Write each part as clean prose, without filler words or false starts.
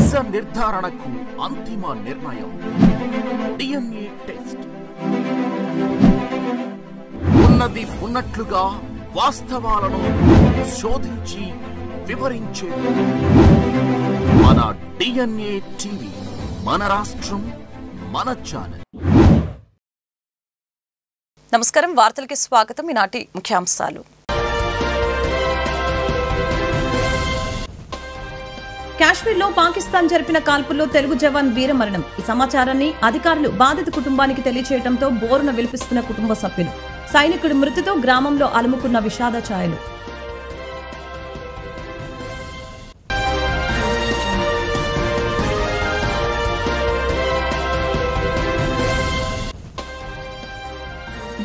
నిజ నిర్ధారణకు అంతిమ నిర్ణయం DNA టెస్ట్. ఉన్నది ఉన్నట్లుగా వాస్తవాలను శోధించి వివరించే మన DNA టీవీ, మన రాష్ట్రం, మన ఛానల్. నమస్కారం, వార్తలకి స్వాగతం. ఈనాటి ముఖ్యాంశాలు. కాశ్మీర్లో పాకిస్తాన్ జరిపిన కాల్పుల్లో తెలుగు జవాన్ వీరమరణం. ఈ సమాచారాన్ని అధికారులు బాధిత కుటుంబానికి తెలియజేయడంతో బోరున విలపిస్తున్న కుటుంబ సభ్యులు. సైనికుడి మృతితో గ్రామంలో అలుముకున్న విషాద ఛాయలు.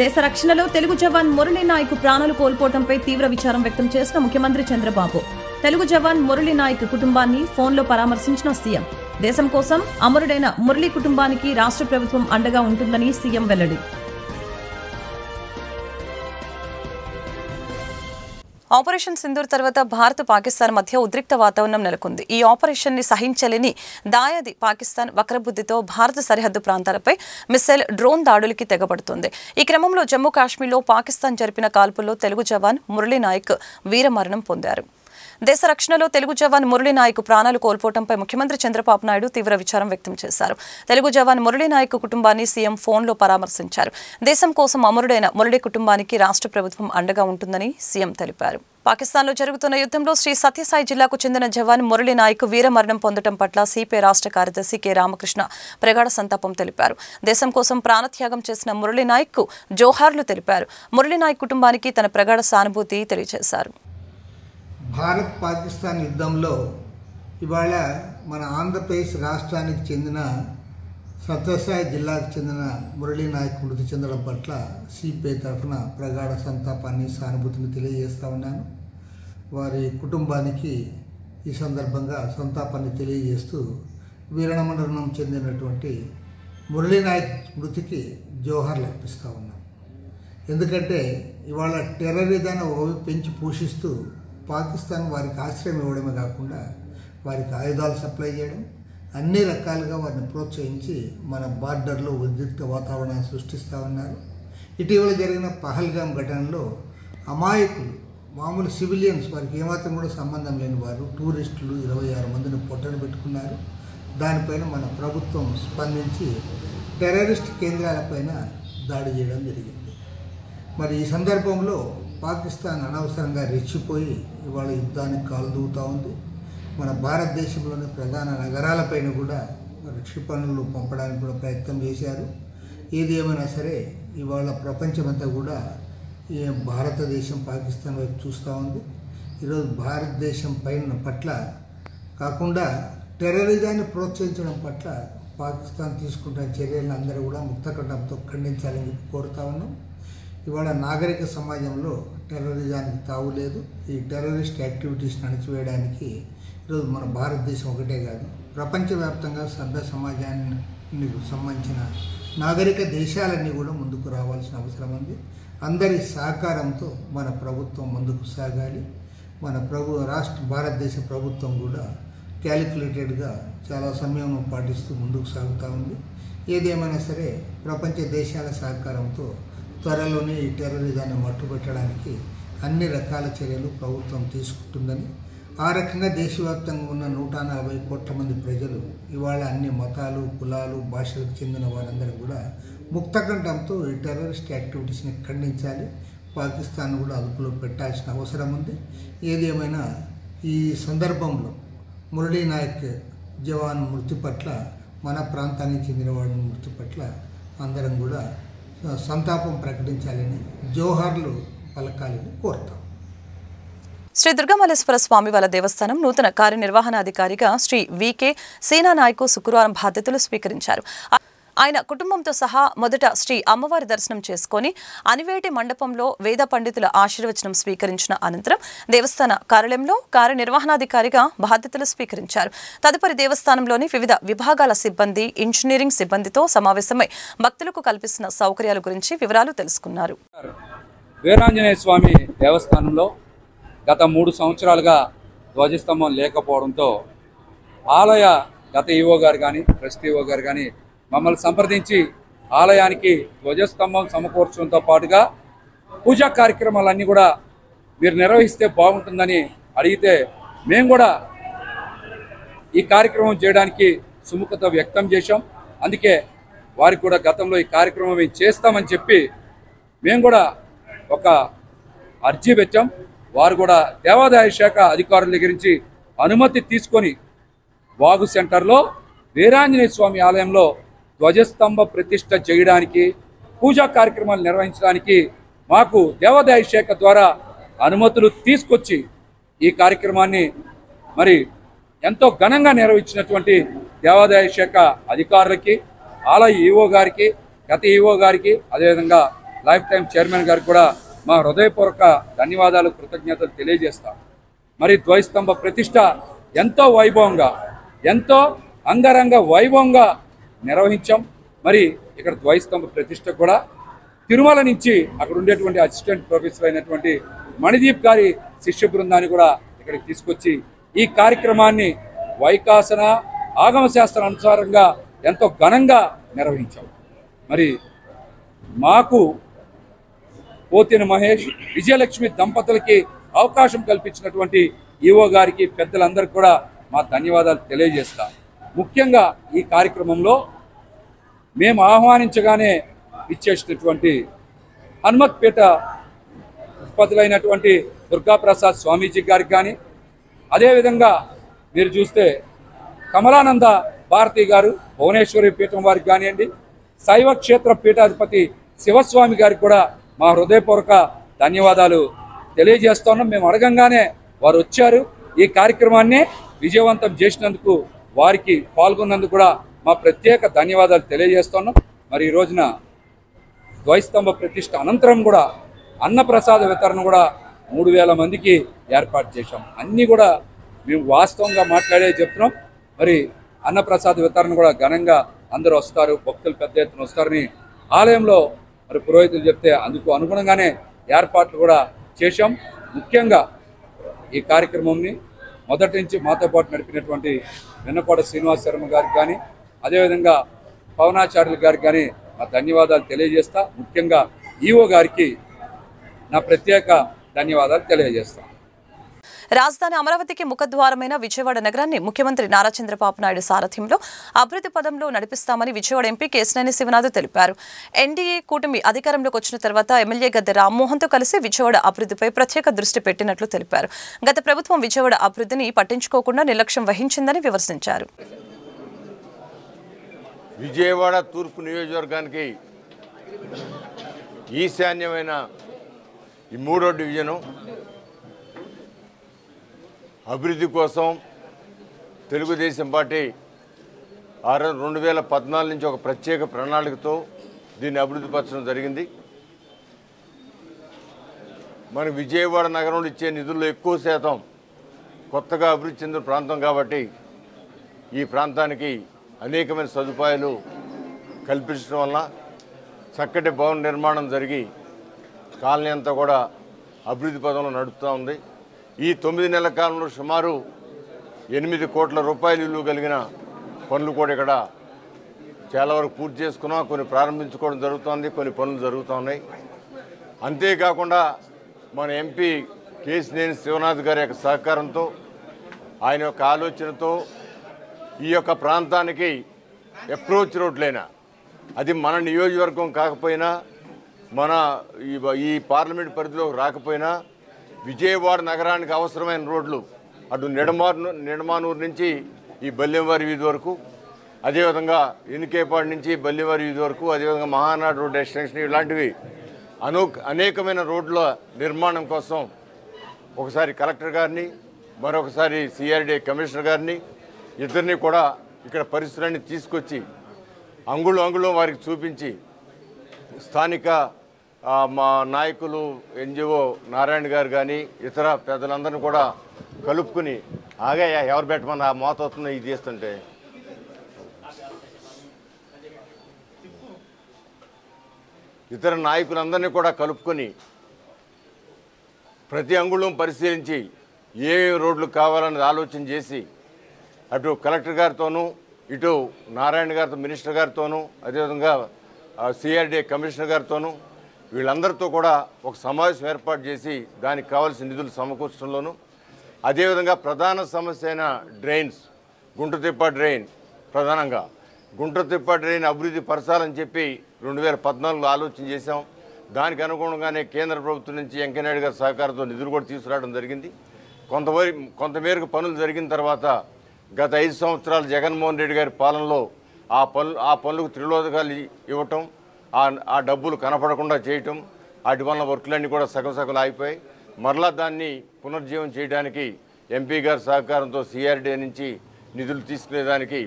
దేశ రక్షణలో తెలుగు జవాన్ మురళీ నాయక్ ప్రాణాలు కోల్పోవడంపై తీవ్ర విచారం వ్యక్తం చేసిన ముఖ్యమంత్రి చంద్రబాబు. తెలుగు జవాన్ మురళీ నాయక్ కుటుంబాన్ని ఫోన్లో పరామర్శించిన సీఎం. దేశం కోసం అమరుడైన మురళీ కుటుంబానికి రాష్ట్ర ప్రభుత్వం అండగా ఉంటుందని సీఎం వెల్లడి. ఆపరేషన్ సింధూర్ తర్వాత భారత్ పాకిస్తాన్ మధ్య ఉద్రిక్త వాతావరణం నెలకొంది. ఈ ఆపరేషన్ ని సహించలేని దాయాది పాకిస్తాన్ వక్రబుద్ధితో భారత సరిహద్దు ప్రాంతాలపై మిసైల్, డ్రోన్ దాడులకి తెగబడుతోంది. ఈ క్రమంలో జమ్మూ కాశ్మీర్లో పాకిస్తాన్ జరిపిన కాల్పుల్లో తెలుగు జవాన్ మురళీ నాయక్ వీరమరణం పొందారు. దేశ రక్షణలో తెలుగు జవాన్ మురళీ నాయక్ ప్రాణాలు కోల్పోవడంపై ముఖ్యమంత్రి చంద్రబాబు నాయుడు తీవ్ర విచారం వ్యక్తం చేశారు. తెలుగు జవాన్ మురళీ నాయక్ కుటుంబాన్ని సీఎం ఫోన్లో పరామర్శించారు. దేశం కోసం అమరుడైన మురళీ కుటుంబానికి రాష్ట్ర ప్రభుత్వం అండగా ఉంటుందని సీఎం తెలిపారు. పాకిస్తాన్లో జరుగుతున్న యుద్ధంలో శ్రీ సత్యసాయి జిల్లాకు చెందిన జవాన్ మురళీ నాయక్ వీరమరణం పొందడం పట్ల సిపిఐ రాష్ట్ర కార్యదర్శి కె రామకృష్ణ ప్రగాఢ సంతాపం తెలిపారు. దేశం కోసం ప్రాణత్యాగం చేసిన మురళీ నాయక్ కు జోహార్లు తెలిపారు. మురళీ నాయక్ కుటుంబానికి తన ప్రగాఢ సానుభూతి తెలియజేశారు. భారత్ పాకిస్తాన్ యుద్ధంలో ఇవాళ మన ఆంధ్రప్రదేశ్ రాష్ట్రానికి చెందిన సత్యసాయి జిల్లాకు చెందిన మురళీ నాయక్ మృతి చెందడం పట్ల సిపిఐ తరఫున ప్రగాఢ సంతాపాన్ని, సానుభూతిని తెలియజేస్తా ఉన్నాను. వారి కుటుంబానికి ఈ సందర్భంగా సంతాపాన్ని తెలియజేస్తూ వీరమరణం చెందినటువంటి మురళీ నాయక్ మృతికి జోహార్లు అర్పిస్తూ ఉన్నాం. ఎందుకంటే ఇవాళ టెర్రరిజాన్ని పెంచి పోషిస్తూ పాకిస్తాన్ వారికి ఆశ్రయం ఇవ్వడమే కాకుండా వారికి ఆయుధాలు సప్లై చేయడం, అన్ని రకాలుగా వారిని ప్రోత్సహించి మన బార్డర్లో ఉద్రిక్త వాతావరణాన్ని సృష్టిస్తూ ఉన్నారు. ఇటీవల జరిగిన పహల్గామ్ ఘటనలో అమాయకులు, మామూలు సివిలియన్స్, వారికి ఏమాత్రం కూడా సంబంధం లేని వారు, టూరిస్టులు 26 మందిని పొట్టన పెట్టుకున్నారు. దానిపైన మన ప్రభుత్వం స్పందించి టెర్రరిస్ట్ కేంద్రాలపైన దాడి చేయడం జరిగింది. మరి ఈ సందర్భంలో పాకిస్తాన్ అనవసరంగా రెచ్చిపోయి ఇవాళ యుద్ధానికి కాలు దూవుతూ ఉంది. మన భారతదేశంలోని ప్రధాన నగరాలపైన కూడా క్షిపణులు పంపడానికి కూడా ప్రయత్నం చేశారు. ఏది ఏమైనా సరే ఇవాళ ప్రపంచమంతా కూడా ఈ భారతదేశం పాకిస్తాన్ వైపు చూస్తూ ఉంది. ఈరోజు భారతదేశం పట్ల కాకుండా టెర్రరిజాన్ని ప్రోత్సహించడం పట్ల పాకిస్తాన్ తీసుకుంటున్న చర్యలను అందరూ కూడా ముక్తకంఠంతో ఖండించాలని కోరుతా ఉన్నాం. ఇవాళ నాగరిక సమాజంలో టెర్రరిజానికి తావు లేదు. ఈ టెర్రరిస్ట్ యాక్టివిటీస్ని అణచివేయడానికి ఈరోజు మన భారతదేశం ఒకటే కాదు, ప్రపంచవ్యాప్తంగా సభ్య సమాజానికి సంబంధించిన నాగరిక దేశాలన్నీ కూడా ముందుకు రావాల్సిన అవసరం ఉంది. అందరి సహకారంతో మన ప్రభుత్వం ముందుకు సాగాలి. మన భారతదేశ ప్రభుత్వం కూడా క్యాలిక్యులేటెడ్గా చాలా సమయం పాటిస్తూ ముందుకు సాగుతూ ఉంది. ఏదేమైనా సరే ప్రపంచ దేశాల సహకారంతో త్వరలోనే ఈ టెర్రరిజాన్ని మట్టుపెట్టడానికి అన్ని రకాల చర్యలు ప్రభుత్వం తీసుకుంటుందని, ఆ రకంగా దేశవ్యాప్తంగా ఉన్న 140 కోట్ల మంది ప్రజలు ఇవాళ అన్ని మతాలు, కులాలు, భాషలకు చెందిన వారందరూ కూడా ముక్తకంఠంతో ఈ టెర్రరిస్ట్ యాక్టివిటీస్ని ఖండించాలి. పాకిస్తాన్ కూడా అదుపులో పెట్టాల్సిన అవసరం ఉంది. ఏది ఏమైనా ఈ సందర్భంలో మురళీ నాయక్ జవాన్ మృతి పట్ల, మన ప్రాంతానికి చెందిన వాడి మృతి పట్ల అందరం కూడా సంతాపం ప్రకటించాలని, జోహార్లు పలకాలని కోరుతాం. శ్రీ దుర్గామల్లేశ్వర స్వామి వారి దేవస్థానం నూతన కార్యనిర్వహణాధికారిగా శ్రీ వికే సేనా నాయక్ శుక్రవారం బాధ్యతలు స్వీకరించారు. ఆయన కుటుంబంతో సహా మొదట శ్రీ అమ్మవారి దర్శనం చేసుకుని అనివేటి మండపంలో వేద పండితుల ఆశీర్వచనం స్వీకరించిన అనంతరం దేవస్థాన కార్యాలయంలో కార్యనిర్వహణాధికారిగా బాధ్యతలు స్వీకరించారు. తదుపరి దేవస్థానంలోని వివిధ విభాగాల సిబ్బంది, ఇంజనీరింగ్ సిబ్బందితో సమావేశమై భక్తులకు కల్పిస్తున్న సౌకర్యాల గురించి వివరాలు తెలుసుకున్నారు. వీరాంజనేయ స్వామి దేవస్థానంలో గత 3 సంవత్సరాలుగా ధ్వజస్తంభం లేకపోవడంతో ఆలయ గత ఈవో గారు కానీ ప్రస్తుత ఈవో గారు కానీ మమ్మల్ని సంప్రదించి ఆలయానికి ధ్వజస్తంభం సమకూర్చడంతో పాటుగా పూజా కార్యక్రమాలన్నీ కూడా మీరు నిర్వహిస్తే బాగుంటుందని అడిగితే మేము కూడా ఈ కార్యక్రమం చేయడానికి సుముఖత వ్యక్తం చేశాం. అందుకే వారికి కూడా గతంలో ఈ కార్యక్రమం మేము చేస్తామని చెప్పి మేము కూడా ఒక అర్జీ పెట్టాం. వారు కూడా దేవాదాయ శాఖ అధికారుల దగ్గర నుంచి అనుమతి తీసుకొని వాగు సెంటర్లో వీరాంజనేయ స్వామి ఆలయంలో ధ్వజస్తంభ ప్రతిష్ఠ చేయడానికి పూజా కార్యక్రమాలు నిర్వహించడానికి మాకు దేవాదాయ శాఖ ద్వారా అనుమతులు తీసుకొచ్చి ఈ కార్యక్రమాన్ని మరి ఎంతో ఘనంగా నిర్వహించినటువంటి దేవాదాయ శాఖ అధికారులకి, ఆలయ ఈవో గారికి, గత ఈవో గారికి, అదేవిధంగా లైఫ్ టైం చైర్మన్ గారికి కూడా మా హృదయపూర్వక ధన్యవాదాలు, కృతజ్ఞతలు తెలియజేస్తాం. మరి ధ్వజస్తంభ ప్రతిష్ఠ ఎంతో వైభవంగా, ఎంతో అంగరంగ వైభవంగా నిర్వహించాం. మరి ఇక్కడ ధ్వజస్తంభ ప్రతిష్ఠ కూడా తిరుమల నుంచి అక్కడ ఉండేటువంటి అసిస్టెంట్ ప్రొఫెసర్ అయినటువంటి మణిదీప్ గారి శిష్య బృందాన్ని కూడా ఇక్కడికి తీసుకొచ్చి ఈ కార్యక్రమాన్ని వైకాసన ఆగమ శాస్త్రం అనుసారంగా ఎంతో ఘనంగా నిర్వహించాం. మరి మాకు పోతిన మహేష్, విజయలక్ష్మి దంపతులకి అవకాశం కల్పించినటువంటి ఈవో గారికి, పెద్దలందరికీ కూడా మా ధన్యవాదాలు తెలియజేస్తాం. ముఖ్యంగా ఈ కార్యక్రమంలో మేము ఆహ్వానించగానే ఇచ్చేసినటువంటి హనుమత్పేట ఉత్పత్తులైనటువంటి దుర్గాప్రసాద్ స్వామీజీ గారికి కానీ, అదేవిధంగా మీరు చూస్తే కమలానంద భారతి గారు భువనేశ్వరి పీఠం వారికి కానివ్వండి, శైవ క్షేత్ర పీఠాధిపతి శివస్వామి గారికి కూడా మా హృదయపూర్వక ధన్యవాదాలు తెలియజేస్తున్నాం. మేము అడగంగానే వారు వచ్చారు. ఈ కార్యక్రమాన్ని విజయవంతం చేసినందుకు, వారికి పాల్గొన్నందుకు కూడా మా ప్రత్యేక ధన్యవాదాలు తెలియజేస్తున్నాం. మరి ఈ రోజున ధ్వజస్తంభ ప్రతిష్ఠ అనంతరం కూడా అన్నప్రసాద వితరణ కూడా 3000 మందికి ఏర్పాటు చేశాం. అన్నీ కూడా మేము వాస్తవంగా మాట్లాడే చెప్తున్నాం. మరి అన్నప్రసాద వితరణ కూడా ఘనంగా అందరూ వస్తారు, భక్తులు పెద్ద ఎత్తున వస్తారని ఆలయంలో మరి పురోహితులు చెప్తే అందుకు అనుగుణంగానే ఏర్పాట్లు కూడా చేశాం. ముఖ్యంగా ఈ కార్యక్రమంని మొదటి నుంచి మాతో పాటు నడిపినటువంటి వెన్నకోట శ్రీనివాస శర్మ గారికి కానీ, అదేవిధంగా పవనాచార్యుల గారికి కానీ నా ధన్యవాదాలు తెలియజేస్తా. ముఖ్యంగా ఈవో గారికి నా ప్రత్యేక ధన్యవాదాలు తెలియజేస్తాను. రాజధాని అమరావతికి ముఖద్వారమైన విజయవాడ నగరాన్ని ముఖ్యమంత్రి నారా చంద్రబాబు నాయుడు సారథ్యంలో అభివృద్ధి పదంలో నడిపిస్తామని విజయవాడ ఎంపీ కేశినేని శివనాథ్ తెలిపారు. ఎన్డీఏ కూటమి అధికారంలోకి వచ్చిన తర్వాత ఎమ్మెల్యే గద్దె రామ్మోహన్తో కలిసి విజయవాడ అభివృద్ధిపై ప్రత్యేక దృష్టి పెట్టినట్లు తెలిపారు. గత ప్రభుత్వం విజయవాడ అభివృద్ధిని పట్టించుకోకుండా నిర్లక్ష్యం వహించిందని విమర్శించారు. విజయవాడ తూర్పు నియోజకవర్గానికి ఈశాన్యమైన ఈ 3వ డివిజను అభివృద్ధి కోసం తెలుగుదేశం పార్టీ 2014 నుంచి ఒక ప్రత్యేక ప్రణాళికతో దీన్ని అభివృద్ధి పరచడం జరిగింది. మన విజయవాడ నగరంలో ఇచ్చే నిధుల్లో ఎక్కువ శాతం కొత్తగా అభివృద్ధి చెందిన ప్రాంతం కాబట్టి ఈ ప్రాంతానికి అనేకమైన సదుపాయాలు కల్పించడం వల్ల చక్కటి భవన నిర్మాణం జరిగి కాలనీ అంతా కూడా అభివృద్ధి పదంలో నడుపుతూ ఉంది. ఈ 9 నెలల కాలంలో సుమారు 8 కోట్ల రూపాయలు విలువ కలిగిన పనులు కూడా ఇక్కడ చాలా వరకు పూర్తి చేసుకున్నాం. కొన్ని ప్రారంభించుకోవడం జరుగుతుంది, కొన్ని పనులు జరుగుతూ ఉన్నాయి. అంతేకాకుండా మన ఎంపీ కేశినేని శివనాథ్ గారి యొక్క సహకారంతో, ఆయన యొక్క ఆలోచనతో ఈ యొక్క ప్రాంతానికి అప్రోచ్ రోడ్లైనా, అది మన నియోజకవర్గం కాకపోయినా, మన ఈ పార్లమెంట్ పరిధిలో రాకపోయినా విజయవాడ నగరానికి అవసరమైన రోడ్లు అటు నిడమానూరు నుంచి ఈ బల్లెంవారి వీధి వరకు, అదేవిధంగా ఎన్నికేపాడు నుంచి బల్లెంవారి వీధి వరకు, అదేవిధంగా మహానాడు రోడ్ ఎక్స్టెన్షన్, ఇలాంటివి అనేకమైన రోడ్ల నిర్మాణం కోసం ఒకసారి కలెక్టర్ గారిని, మరొకసారి సిఆర్డీ కమిషనర్ గారిని, ఇద్దరిని కూడా ఇక్కడ పరిస్థితులన్నీ తీసుకొచ్చి అంగుళం వారికి చూపించి స్థానిక మా నాయకులు ఎన్జిఓ నారాయణ గారు కానీ ఇతర పెద్దలందరినీ కూడా కలుపుకుని, ఆగాయా ఎవరు పెట్టమని ఆ మోత అవుతుంది ఇది చేస్తుంటే, ఇతర నాయకులందరినీ కూడా కలుపుకొని ప్రతి అంగుళం పరిశీలించి ఏ రోడ్లు కావాలని ఆలోచన చేసి అటు కలెక్టర్ గారితోనూ ఇటు నారాయణ గారితో మినిస్టర్ గారితోనూ అదేవిధంగా సిఆర్డీఏ కమిషనర్ గారితోనూ వీళ్ళందరితో కూడా ఒక సమావేశం ఏర్పాటు చేసి దానికి కావాల్సిన నిధులు సమకూర్చడంలోనూ అదేవిధంగా ప్రధాన సమస్య అయిన డ్రైన్స్ గుంటతిప్ప డ్రైన్ ప్రధానంగా గుంటతిప్ప డ్రైన్ అభివృద్ధి పరచాలని చెప్పి 2014లో ఆలోచన చేశాం. దానికి అనుగుణంగానే కేంద్ర ప్రభుత్వం నుంచి వెంకయ్యనాయుడు గారి సహకారంతో నిధులు కూడా తీసుకురావడం జరిగింది. కొంతమేరకు పనులు జరిగిన తర్వాత గత 5 సంవత్సరాలు జగన్మోహన్ రెడ్డి గారి పాలనలో ఆ పనులకు త్రిలోదకాలు ఇవ్వటం, ఆ డబ్బులు కనపడకుండా చేయటం, వాటి వల్ల వర్కులన్నీ కూడా సగం ఆగిపోయాయి. మరలా దాన్ని పునర్జీవం చేయడానికి ఎంపీ గారి సహకారంతో సిఆర్డీఏ నుంచి నిధులు తీసుకునేదానికి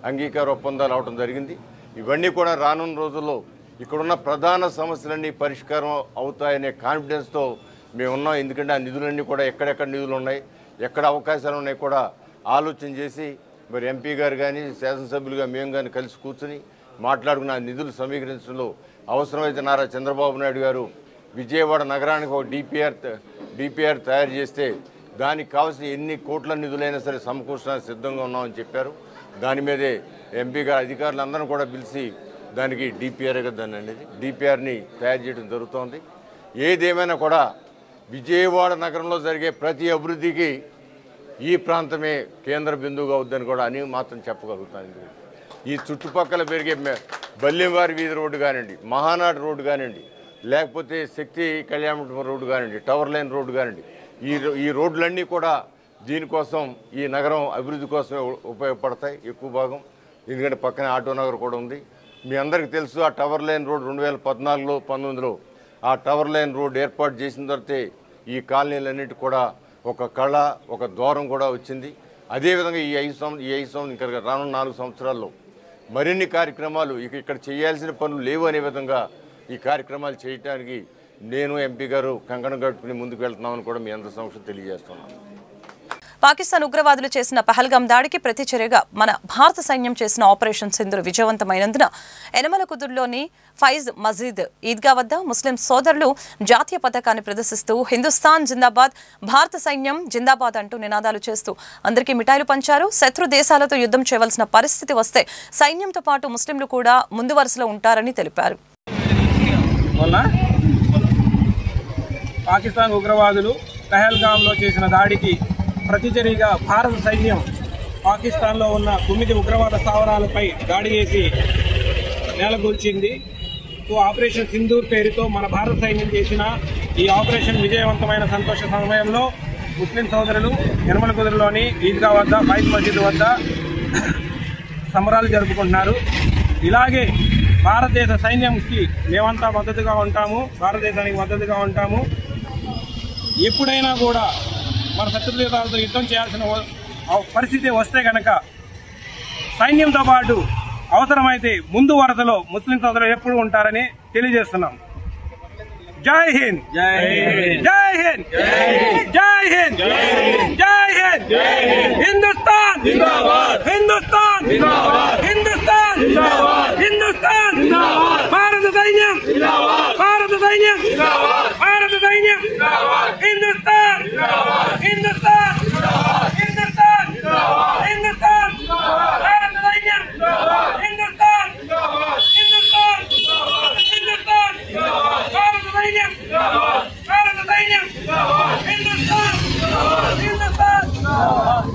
అంగీకార ఒప్పందాలు అవడం జరిగింది. ఇవన్నీ కూడా రానున్న రోజుల్లో ఇక్కడున్న ప్రధాన సమస్యలన్నీ పరిష్కారం అవుతాయనే కాన్ఫిడెన్స్తో మేము ఉన్నాం. ఎందుకంటే ఆ నిధులన్నీ కూడా ఎక్కడెక్కడ నిధులు ఉన్నాయి, ఎక్కడ అవకాశాలు ఉన్నాయి కూడా ఆలోచన చేసి మరి ఎంపీ గారు కానీ శాసనసభ్యులుగా మేము కానీ కలిసి కూర్చుని మాట్లాడుకున్న నిధులు సమీకరించడంలో అవసరమైతే నారా చంద్రబాబు నాయుడు గారు విజయవాడ నగరానికి ఒక డిపిఆర్ తయారు చేస్తే దానికి కావాల్సిన ఎన్ని కోట్ల నిధులైనా సరే సమకూర్చడానికి సిద్ధంగా ఉన్నామని చెప్పారు. దాని మీదే ఎంపీ గారు అధికారులందరూ కూడా పిలిచి దానికి డిపిఆర్ని తయారు చేయడం జరుగుతోంది. ఏదేమైనా కూడా విజయవాడ నగరంలో జరిగే ప్రతి అభివృద్ధికి ఈ ప్రాంతమే కేంద్ర బిందువుగా అవుద్దని కూడా అని మాత్రం చెప్పగలుగుతాను. ఈ చుట్టుపక్కల పెరిగే బల్లివారి వీధి రోడ్డు కానివ్వండి, మహానాడు రోడ్డు కానివ్వండి, లేకపోతే శక్తి కళ్యాణ రోడ్డు కానివ్వండి, టవర్ లైన్ రోడ్డు కానివ్వండి, ఈ రోడ్లన్నీ కూడా దీనికోసం ఈ నగరం అభివృద్ధి కోసమే ఉపయోగపడతాయి ఎక్కువ భాగం. ఎందుకంటే పక్కనే ఆటో నగర్ కూడా ఉంది. మీ అందరికీ తెలుసు ఆ టవర్ లైన్ రోడ్ 2014లో 19లో ఆ టవర్ లైన్ రోడ్ ఏర్పాటు చేసిన తర్వాతే ఈ కాలనీలన్నిటి కూడా ఒక కళ, ఒక ద్వారం కూడా వచ్చింది. అదేవిధంగా ఈ 5 సంవత్సరం ఇంకా రానున్న 4 సంవత్సరాల్లో మరిన్ని కార్యక్రమాలు ఇక్కడ చేయాల్సిన పనులు లేవు అనే విధంగా ఈ కార్యక్రమాలు చేయడానికి నేను ఎంపీ గారు కంకణం కట్టుకుని ముందుకు వెళ్తున్నామని కూడా మీ అందరి సమక్షంలో తెలియజేస్తున్నాను. పాకిస్తాన్ ఉగ్రవాదులు చేసిన పహల్గాం దాడికి ప్రతిచర్యగా మన భారత సైన్యం చేసిన ఆపరేషన్ సింధూర్ విజయవంతమైనందున యనమల కుదురులోని ఫైజ్ మజీద్ ఈద్గా వద్ద ముస్లిం సోదరులు జాతీయ పతాకాన్ని ప్రదర్శిస్తూ హిందుస్థాన్ జిందాబాద్, భారత సైన్యం జిందాబాద్ అంటూ నినాదాలు చేస్తూ అందరికీ మిఠాయిలు పంచారు. శత్రు దేశాలతో యుద్ధం చేయవలసిన పరిస్థితి వస్తే సైన్యంతో పాటు ముస్లింలు కూడా ముందు వరుసలో ఉంటారని తెలిపారు. పాకిస్తాన్ ఉగ్రవాదులు పహల్గాంలో చేసిన దాడికి ప్రతిచర్యగా భారత సైన్యం పాకిస్తాన్లో ఉన్న 9 ఉగ్రవాద స్థావరాలపై దాడి చేసి నేలగూల్చింది. ఆపరేషన్ సింధూర్ పేరుతో మన భారత సైన్యం చేసిన ఈ ఆపరేషన్ విజయవంతమైన సంతోష సమయంలో ముస్లిం సోదరులు యనమల కుదురులోని ఈద్గా వద్ద, ఫైజ్ మస్జిద్ వద్ద సంబరాలు జరుపుకుంటున్నారు. ఇలాగే భారతదేశ సైన్యంకి మేమంతా మద్దతుగా ఉంటాము, భారతదేశానికి మద్దతుగా ఉంటాము. ఎప్పుడైనా కూడా మన శత్రు దేశాలతో యుద్ధం చేయాల్సిన పరిస్థితి వస్తే కనుక సైన్యంతో పాటు అవసరమైతే ముందు వరుసలో ముస్లిం సోదరులు ఎప్పుడు ఉంటారని తెలియజేస్తున్నాం. జై హింద్, జై హింద్, జై హింద్, జై హింద్, జై హింద్, హిందుస్థాన్ జిందాబాద్, హిందుస్థాన్ జిందాబాద్, హిందుస్థాన్ జిందాబాద్, హిందుస్థాన్ జిందాబాద్, భారత సైన్యం జిందాబాద్, భారత సైన్యం జిందాబాద్, భారత సైన్యం జిందాబాద్, హిందుస్థాన్ జిందాబాద్, హిందుస్థాన్ జిందాబాద్, హిందుస్థాన్ జిందాబాద్, హిందుస్థాన్ జిందాబాద్, భారత సైన్యం జిందాబాద్, హిందుస్థాన్ జిందాబాద్, హిందుస్థాన్ జిందాబాద్, హిందుస్థాన్ జిందాబాద్, భారత సైన్యం జిందాబాద్, భారత సైన్యం జిందాబాద్, హిందుస్థాన్ జిందాబాద్, హిందుస్థాన్ జిందాబాద్.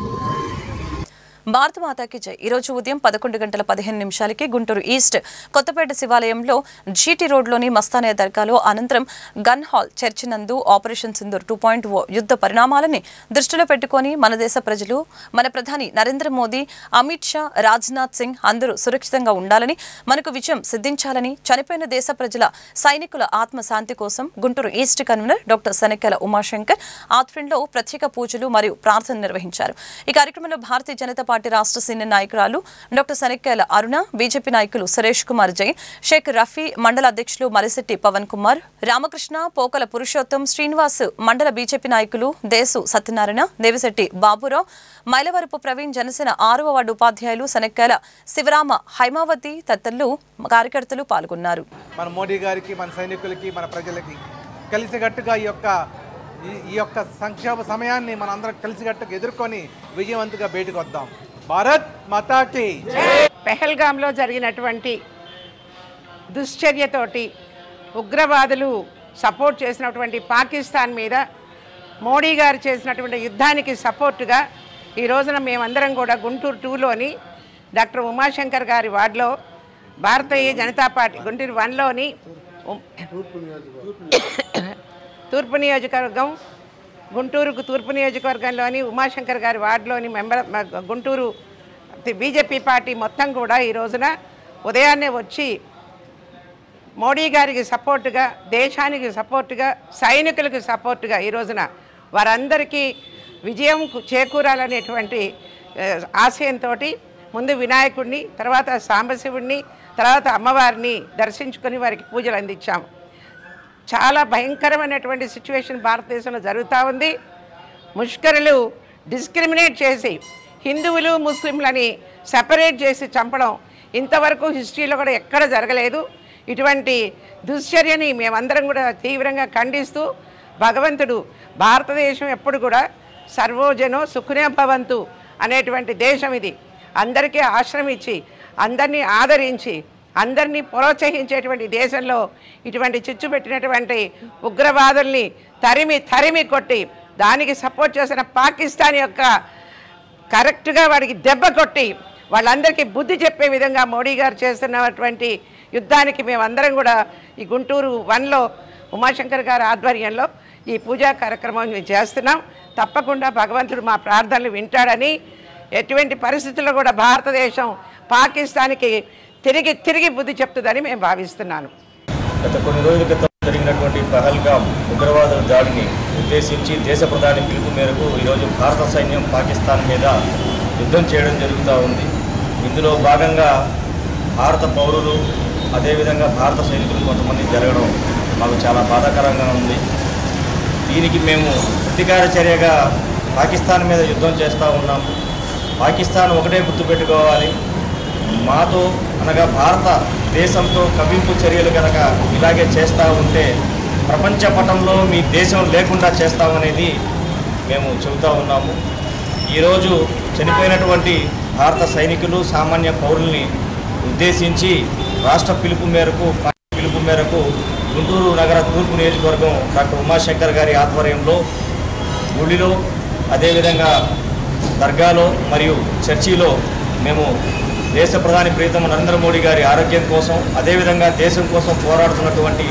భారత మాతాకి జై. ఈరోజు ఉదయం 11:15 గుంటూరు ఈస్ట్ కొత్తపేట శివాలయంలో జీటీ రోడ్లోని మస్తానయ్య దర్గాలో, అనంతరం గన్ హాల్ చర్చి నందు ఆపరేషన్ సింధూర్ 2.0 యుద్ధ పరిణామాలని దృష్టిలో పెట్టుకుని మన దేశ ప్రజలు, మన ప్రధాని నరేంద్ర మోదీ, అమిత్ షా, రాజ్నాథ్ సింగ్ అందరూ సురక్షితంగా ఉండాలని, మనకు విజయం సిద్ధించాలని, చనిపోయిన దేశ ప్రజల సైనికుల ఆత్మశాంతి కోసం Guntur east convener doctor Sanekkela Umashankar ఆధ్వర్యంలో ప్రత్యేక పూజలు మరియు ప్రార్థన నిర్వహించారు. ఈ కార్యక్రమంలో భారతీయ జనతా పార్టీ రాష్ట్ర సీనియర్ నాయకురాలు డాక్టర్ సనెక్కెల అరుణ, బీజేపీ నాయకులు సురేష్ కుమార్ జైన్, షేక్ రఫీ, మండల అధ్యక్షులు మరిశెట్టి పవన్ కుమార్, రామకృష్ణ, పోకల పురుషోత్తం, శ్రీనివాస్, మండల బీజేపీ నాయకులు దేశు సత్యనారాయణ, దేవిశెట్టి బాబురావు, మైలవరపు ప్రవీణ్, జనసేన 6వ వార్డు ఉపాధ్యాయులు సనెక్కెల శివరామ, హైమావతి తదితరులు కార్యకర్తలు పాల్గొన్నారు. మన మోడీ గారికి, మన సైనికులకి, మన ప్రజలకి కలిసికట్టుగా ఈ యొక్క సంక్షోభ సమయాన్ని మనందరం కలిసికట్టుగా ఎదుర్కొని విజయవంతంగా బయటకు వద్దాం. భారత్ మాతా కీ పెహల్గాంలో జరిగినటువంటి దుశ్చర్యతోటి ఉగ్రవాదులు సపోర్ట్ చేసినటువంటి పాకిస్తాన్ మీద మోడీ గారు చేసినటువంటి యుద్ధానికి సపోర్టుగా ఈ రోజున మేమందరం కూడా గుంటూరు 2లోని డాక్టర్ ఉమాశంకర్ గారి వార్డులో భారతీయ జనతా పార్టీ గుంటూరు 1లోని తూర్పు నియోజకవర్గం గుంటూరుకు తూర్పు నియోజకవర్గంలోని ఉమాశంకర్ గారి వార్డులోని గుంటూరు బీజేపీ పార్టీ మొత్తం కూడా ఈ రోజున ఉదయాన్నే వచ్చి మోడీ గారికి సపోర్టుగా దేశానికి సపోర్టుగా సైనికులకు సపోర్టుగా ఈ రోజున వారందరికీ విజయం చేకూరాలనేటువంటి ఆశయంతో ముందు వినాయకుడిని, తర్వాత సాంబశివుడిని, తర్వాత అమ్మవారిని దర్శించుకొని వారికి పూజలు అందించాము. చాలా భయంకరమైనటువంటి సిచ్యువేషన్ భారతదేశంలో జరుగుతూ ఉంది. ముష్కరులు డిస్క్రిమినేట్ చేసి హిందువులు ముస్లింలని సెపరేట్ చేసి చంపడం ఇంతవరకు హిస్టరీలో కూడా ఎక్కడ జరగలేదు. ఇటువంటి దుశ్చర్యని మేమందరం కూడా తీవ్రంగా ఖండిస్తూ భగవంతుడు భారతదేశం ఎప్పుడు కూడా సర్వోజనో సుఖినో భవంతు అనేటువంటి దేశం ఇది. అందరికీ ఆశ్రయం ఇచ్చి అందరినీ ఆదరించి అందరినీ ప్రోత్సహించేటువంటి దేశంలో ఇటువంటి చిచ్చు పెట్టినటువంటి ఉగ్రవాదుల్ని తరిమి కొట్టి దానికి సపోర్ట్ చేసిన పాకిస్తాన్ యొక్క కరెక్ట్గా వాడికి దెబ్బ కొట్టి వాళ్ళందరికీ బుద్ధి చెప్పే విధంగా మోడీ గారు చేస్తున్నటువంటి యుద్ధానికి మేమందరం కూడా ఈ గుంటూరు 1లో ఉమాశంకర్ గారి ఆధ్వర్యంలో ఈ పూజా కార్యక్రమం మేము చేస్తున్నాం. తప్పకుండా భగవంతుడు మా ప్రార్థనలు వింటాడని, ఎటువంటి పరిస్థితుల్లో కూడా భారతదేశం పాకిస్తాన్కి తిరిగి బుద్ధి చెప్తుందని మేము భావిస్తున్నాను. గత కొన్ని రోజుల క్రితం జరిగినటువంటి పహల్గాం ఉగ్రవాదుల దాడిని ఉద్దేశించి దేశ ప్రధాని పిలుపు మేరకు ఈరోజు భారత సైన్యం పాకిస్తాన్ మీద యుద్ధం చేయడం జరుగుతూ ఉంది. ఇందులో భాగంగా భారత పౌరులు అదేవిధంగా భారత సైనికులు కొంతమంది జరగడం మాకు చాలా బాధాకరంగా ఉంది. దీనికి మేము ప్రతీకార చర్యగా పాకిస్తాన్ మీద యుద్ధం చేస్తూ ఉన్నాము. పాకిస్తాన్ ఒకటే గుర్తుపెట్టుకోవాలి, మాతో అనగా భారత దేశంతో కవ్వింపు చర్యలు కనుక ఇలాగే చేస్తూ ఉంటే ప్రపంచ పటంలో మీ దేశం లేకుండా చేస్తామనేది మేము చెబుతూ ఉన్నాము. ఈరోజు చనిపోయినటువంటి భారత సైనికులు సామాన్య పౌరుల్ని ఉద్దేశించి రాష్ట్ర పిలుపు మేరకు గుంటూరు నగర తూర్పు నియోజకవర్గం డాక్టర్ ఉమాశంకర్ గారి ఆధ్వర్యంలో గుడిలో అదేవిధంగా దర్గాలో మరియు చర్చిలో మేము దేశ ప్రధాని ప్రీతమ నరేంద్ర మోడీ గారి ఆరోగ్యం కోసం అదేవిధంగా దేశం కోసం పోరాడుతున్నటువంటి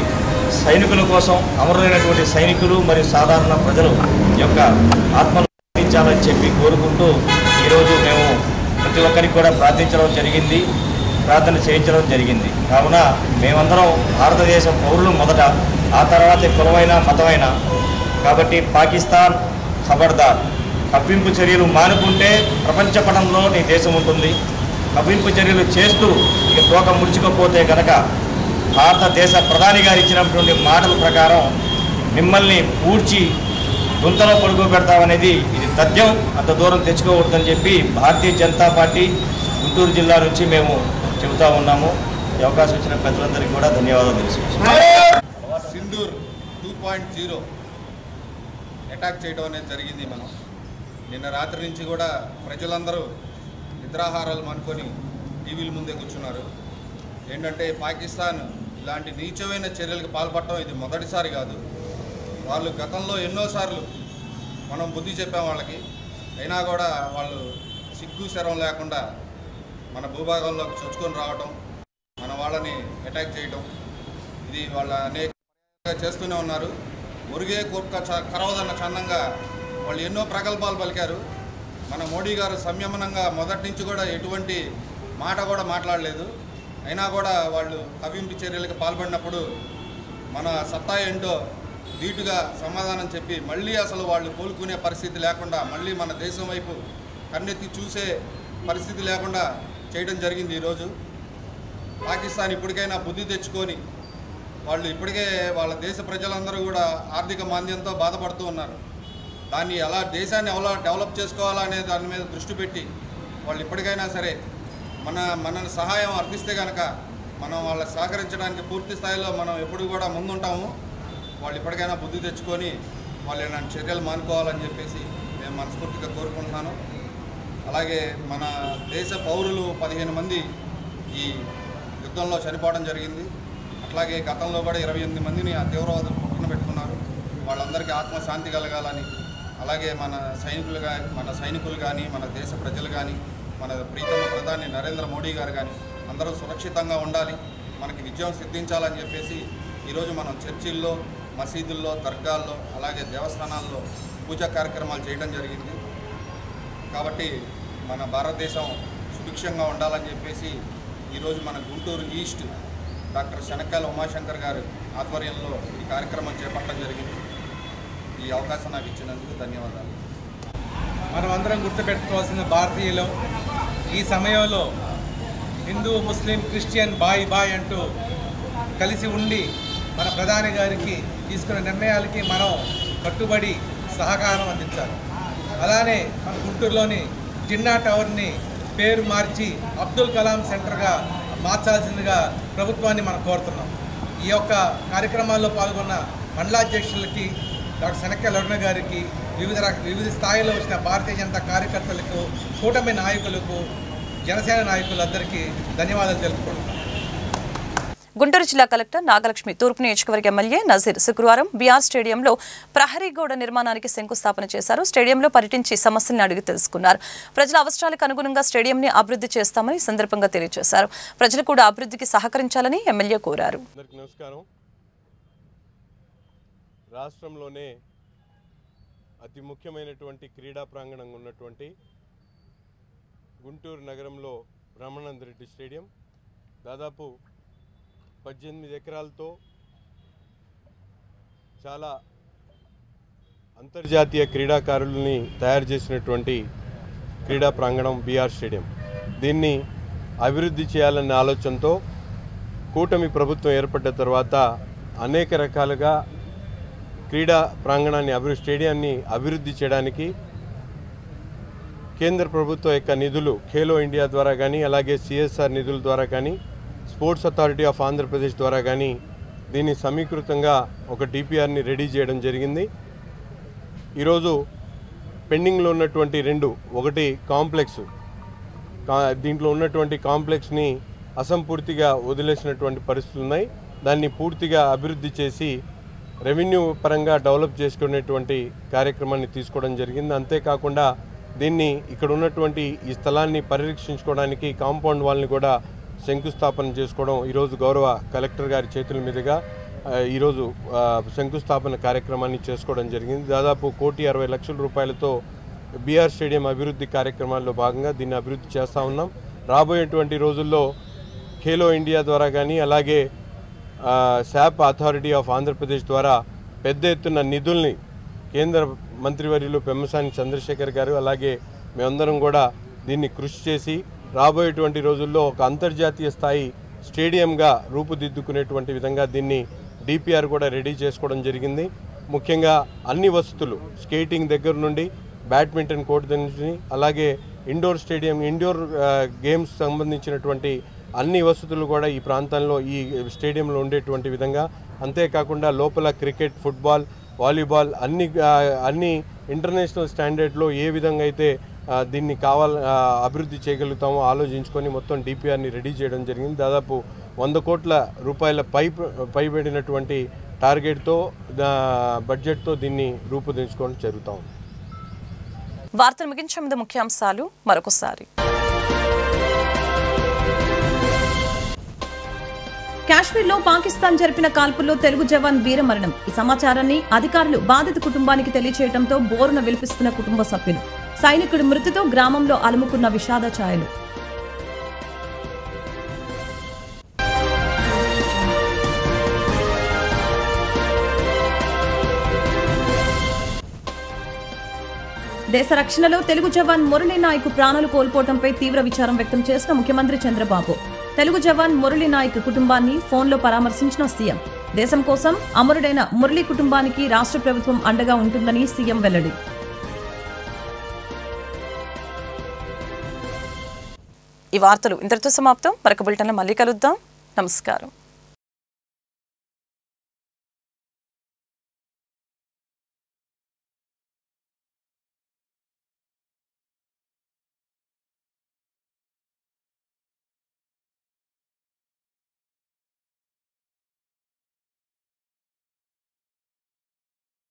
సైనికుల కోసం అమరులైనటువంటి సైనికులు మరియు సాధారణ ప్రజలు యొక్క ఆత్మను ప్రార్థించాలని చెప్పి కోరుకుంటూ ఈరోజు మేము ప్రతి ఒక్కరికి కూడా ప్రార్థన చేయించడం జరిగింది. కావున మేమందరం భారతదేశం పౌరులు మొదట, ఆ తర్వాత కులమైన మతమైన. కాబట్టి పాకిస్తాన్ ఖబర్దార్, కవ్వింపు చర్యలు మానుకుంటే ప్రపంచ పటంలో నీ దేశం ఉంటుంది. కవ్వింపు చర్యలు చేస్తూ ఇక తోక ముడుచుకోపోతే కనుక భారతదేశ ప్రధాని గారు ఇచ్చినటువంటి మాటల ప్రకారం మిమ్మల్ని పూడ్చి గుంతలో పడుకోబెడతామనేది ఇది తథ్యం. అంత దూరం తెచ్చుకోవద్దని చెప్పి భారతీయ జనతా పార్టీ గుంటూరు జిల్లా నుంచి మేము చెబుతా ఉన్నాము. ఈ అవకాశం ఇచ్చిన పెద్దలందరికీ కూడా ధన్యవాదాలు తెలుసుకుంటున్నాం. సింధూర్ 2.0 అటాక్ చేయడం అనేది జరిగింది. మనం నిన్న రాత్రి నుంచి కూడా ప్రజలందరూ నిద్రాహారాలు అనుకొని టీవీల ముందే కూర్చున్నారు. ఏంటంటే పాకిస్తాన్ ఇలాంటి నీచమైన చర్యలకు పాల్పడటం ఇది మొదటిసారి కాదు. వాళ్ళు గతంలో ఎన్నోసార్లు మనం బుద్ధి చెప్పాం వాళ్ళకి, అయినా కూడా వాళ్ళు సిగ్గు శరం లేకుండా మన భూభాగంలోకి చొచ్చుకొని రావటం, మన వాళ్ళని అటాక్ చేయటం, ఇది వాళ్ళ అనేక చేస్తూనే ఉన్నారు. మురిగే కుక్క కరవదన్న చందంగా వాళ్ళు ఎన్నో ప్రగల్భాలు పలికారు. మన మోడీ గారు సంయమనంగా మొదటి నుంచి కూడా ఎటువంటి మాట కూడా మాట్లాడలేదు. అయినా కూడా వాళ్ళు కవ్వింపు చర్యలకు పాల్పడినప్పుడు మన సత్తా ఏంటో ధీటుగా సమాధానం చెప్పి మళ్ళీ అసలు వాళ్ళు కోలుకునే పరిస్థితి లేకుండా, మళ్ళీ మన దేశం వైపు కన్నెత్తి చూసే పరిస్థితి లేకుండా చేయడం జరిగింది. ఈరోజు పాకిస్తాన్ ఇప్పటికైనా బుద్ధి తెచ్చుకొని, వాళ్ళు ఇప్పటికే వాళ్ళ దేశ ప్రజలందరూ కూడా ఆర్థిక మాంద్యంతో బాధపడుతూ ఉన్నారు. దాన్ని దేశాన్ని ఎలా డెవలప్ చేసుకోవాలా అనే దాని మీద దృష్టి పెట్టి వాళ్ళు ఇప్పటికైనా సరే మనని సహాయం అర్థిస్తే కనుక మనం వాళ్ళకి సహకరించడానికి పూర్తి స్థాయిలో మనం ఎప్పుడు కూడా ముందుంటాము. వాళ్ళు ఇప్పటికైనా బుద్ధి తెచ్చుకొని వాళ్ళు ఇలాంటి చర్యలు మానుకోవాలని చెప్పేసి నేను మనస్ఫూర్తిగా కోరుకుంటున్నాను. అలాగే మన దేశ పౌరులు 15 మంది ఈ యుద్ధంలో చనిపోవడం జరిగింది. అట్లాగే గతంలో కూడా 28 మందిని ఆ తీవ్రవాదులు పక్కన పెట్టుకున్నారు. వాళ్ళందరికీ ఆత్మశాంతి కలగాలని, అలాగే మన సైనికులు కానీ, మన దేశ ప్రజలు కానీ, మన ప్రీతమ ప్రధాని నరేంద్ర మోడీ గారు కానీ అందరూ సురక్షితంగా ఉండాలి, మనకి విజయం సిద్ధించాలని చెప్పేసి ఈరోజు మనం చర్చిల్లో, మసీదుల్లో, దర్గాల్లో, అలాగే దేవస్థానాల్లో పూజా కార్యక్రమాలు చేయడం జరిగింది. కాబట్టి మన భారతదేశం సుభిక్షంగా ఉండాలని చెప్పేసి ఈరోజు మన గుంటూరు ఈస్ట్ డాక్టర్ శనక్కాయల ఉమాశంకర్ గారు ఆధ్వర్యంలో ఈ కార్యక్రమం చేపట్టడం జరిగింది. ఈ అవకాశం నాకు ఇచ్చినందుకు ధన్యవాదాలు. మనం అందరం గుర్తుపెట్టుకోవాల్సిన భారతీయులు ఈ సమయంలో హిందూ, ముస్లిం, క్రిస్టియన్ బాయ్ అంటూ కలిసి ఉండి మన ప్రధాని గారికి తీసుకున్న నిర్ణయాలకి మనం కట్టుబడి సహకారం అందించాలి. అలానే మన గుంటూరులోని జిన్నా టవర్ని పేరు మార్చి అబ్దుల్ కలాం సెంటర్గా మార్చాల్సిందిగా ప్రభుత్వాన్ని మనం కోరుతున్నాం. ఈ యొక్క కార్యక్రమాల్లో పాల్గొన్న మండలాధ్యక్షులకి, డాక్టర్ శనక్కాయల అరుణ గారికి, వివిధ స్థాయిలో వచ్చిన భారతీయ జనతా కార్యకర్తలకు, కూటమి నాయకులకు, జనసేన నాయకులందరికీ ధన్యవాదాలు తెలుపుకుంటున్నాం. గుంటూరు జిల్లా కలెక్టర్ నాగలక్ష్మి తూర్పు నియోజకవర్గ ఎమ్మెల్యే నజీర్ శుక్రవారం బీఆర్ స్టేడియంలో ప్రహరీ గోడ నిర్మాణానికి శంకుస్థాపన చేశారు. స్టేడియంలో పర్యటించి సమస్యలను అడిగి తెలుసుకున్నారు. ప్రజల అవసరాలకు అనుగుణంగా స్టేడియంని అభివృద్ధి చేస్తామని సందర్భంగా తెలియజేశారు. ప్రజలు కూడా అభివృద్ధికి సహకరించాలని ఎమ్మెల్యే కోరారు. రాష్ట్రంలోనే అతి ముఖ్యమైనటువంటి క్రీడా ప్రాంగణం ఉన్నటువంటి గుంటూరు నగరంలో బ్రహ్మానంద రెడ్డి స్టేడియం దాదాపు 18 ఎకరాలతో చాలా అంతర్జాతీయ క్రీడాకారుల్ని తయారు చేసినటువంటి క్రీడా ప్రాంగణం బీఆర్ స్టేడియం. దీన్ని అభివృద్ధి చేయాలనే ఆలోచనతో కూటమి ప్రభుత్వం ఏర్పడ్డ తర్వాత అనేక రకాలుగా క్రీడా ప్రాంగణాన్ని స్టేడియాన్ని అభివృద్ధి చేయడానికి కేంద్ర ప్రభుత్వం యొక్క నిధులు ఖేలో ఇండియా ద్వారా కానీ, అలాగే సిఎస్ఆర్ నిధుల ద్వారా కానీ, స్పోర్ట్స్ అథారిటీ ఆఫ్ ఆంధ్రప్రదేశ్ ద్వారా కానీ దీన్ని సమీకృతంగా ఒక డిపిఆర్ని రెడీ చేయడం జరిగింది. ఈరోజు పెండింగ్లో ఉన్నటువంటి ఒకటి కాంప్లెక్స్, దీంట్లో ఉన్నటువంటి కాంప్లెక్స్ని అసంపూర్తిగా వదిలేసినటువంటి పరిస్థితులు ఉన్నాయి. దాన్ని పూర్తిగా అభివృద్ధి చేసి రెవెన్యూ పరంగా డెవలప్ చేసుకునేటువంటి కార్యక్రమాన్ని తీసుకోవడం జరిగింది. అంతేకాకుండా దీన్ని ఇక్కడ ఉన్నటువంటి ఈ స్థలాన్ని పరిరక్షించుకోవడానికి కాంపౌండ్ వాల్ని కూడా శంకుస్థాపన చేసుకోవడం ఈరోజు గౌరవ కలెక్టర్ గారి చేతుల మీదుగా ఈరోజు శంకుస్థాపన కార్యక్రమాన్ని చేసుకోవడం జరిగింది. దాదాపు 1,60,00,000 రూపాయలతో బీఆర్ స్టేడియం అభివృద్ధి కార్యక్రమాల్లో భాగంగా దీన్ని అభివృద్ధి చేస్తూ ఉన్నాం. రాబోయేటువంటి రోజుల్లో ఖేలో ఇండియా ద్వారా కానీ, అలాగే శాప్ అథారిటీ ఆఫ్ ఆంధ్రప్రదేశ్ ద్వారా పెద్ద ఎత్తున నిధుల్ని కేంద్ర మంత్రివర్యులు పెమ్మసాని చంద్రశేఖర్ గారు, అలాగే మేమందరం కూడా దీన్ని కృషి చేసి రాబోయేటువంటి రోజుల్లో ఒక అంతర్జాతీయ స్థాయి స్టేడియంగా రూపుదిద్దుకునేటువంటి విధంగా దీన్ని డిపిఆర్ కూడా రెడీ చేసుకోవడం జరిగింది. ముఖ్యంగా అన్ని వసతులు, స్కేటింగ్ దగ్గర నుండి బ్యాడ్మింటన్ కోర్టు దగ్గర నుంచి, అలాగే ఇండోర్ స్టేడియం, ఇండోర్ గేమ్స్ సంబంధించినటువంటి అన్ని వసతులు కూడా ఈ ప్రాంతంలో ఈ స్టేడియంలో ఉండేటువంటి విధంగా, అంతేకాకుండా లోపల క్రికెట్, ఫుట్బాల్, వాలీబాల్ అన్ని ఇంటర్నేషనల్ స్టాండర్డ్లో ఏ విధంగా అయితే దీన్ని అభివృద్ధి చేయగలుగుతామో ఆలోచించుకొని మొత్తం డిపిఆర్ని రెడీ చేయడం జరిగింది. దాదాపు 100 కోట్ల రూపాయల పైబడినటువంటి టార్గెట్తో బడ్జెట్తో దీన్ని రూపొందించుకోవడం జరుగుతూ ఉంది. వార్తలు ముగించే ముందు ముఖ్యాంశాలు మరొకసారి. కాశ్మీర్లో పాకిస్తాన్ జరిపిన కాల్పుల్లో తెలుగు జవాన్ వీరమరణం. ఈ సమాచారాన్ని అధికారులు బాధిత కుటుంబానికి తెలియచేయడంతో బోరున విలిపిస్తున్న కుటుంబ సభ్యులు. సైనికుడి మృతితో గ్రామంలో అలుముకున్న విషాద ఛాయలు. దేశ రక్షణలో తెలుగు జవాన్ మురళీ నాయక్ ప్రాణాలు కోల్పోవడంపై తీవ్ర విచారం వ్యక్తం చేసిన ముఖ్యమంత్రి చంద్రబాబు. తెలుగు జవాన్ మురళీ నాయక్ కుటుంబాన్ని ఫోన్లో పరామర్శించిన సీఎం. దేశం కోసం అమరుడైన మురళీ కుటుంబానికి రాష్ట్ర ప్రభుత్వం అండగా ఉంటుందని సీఎం వెల్లడి. ఈ వార్తలు ఇంతటితో సమాప్తం. మరొక బులెటిన్లో మళ్ళీ కలుద్దాం. నమస్కారం.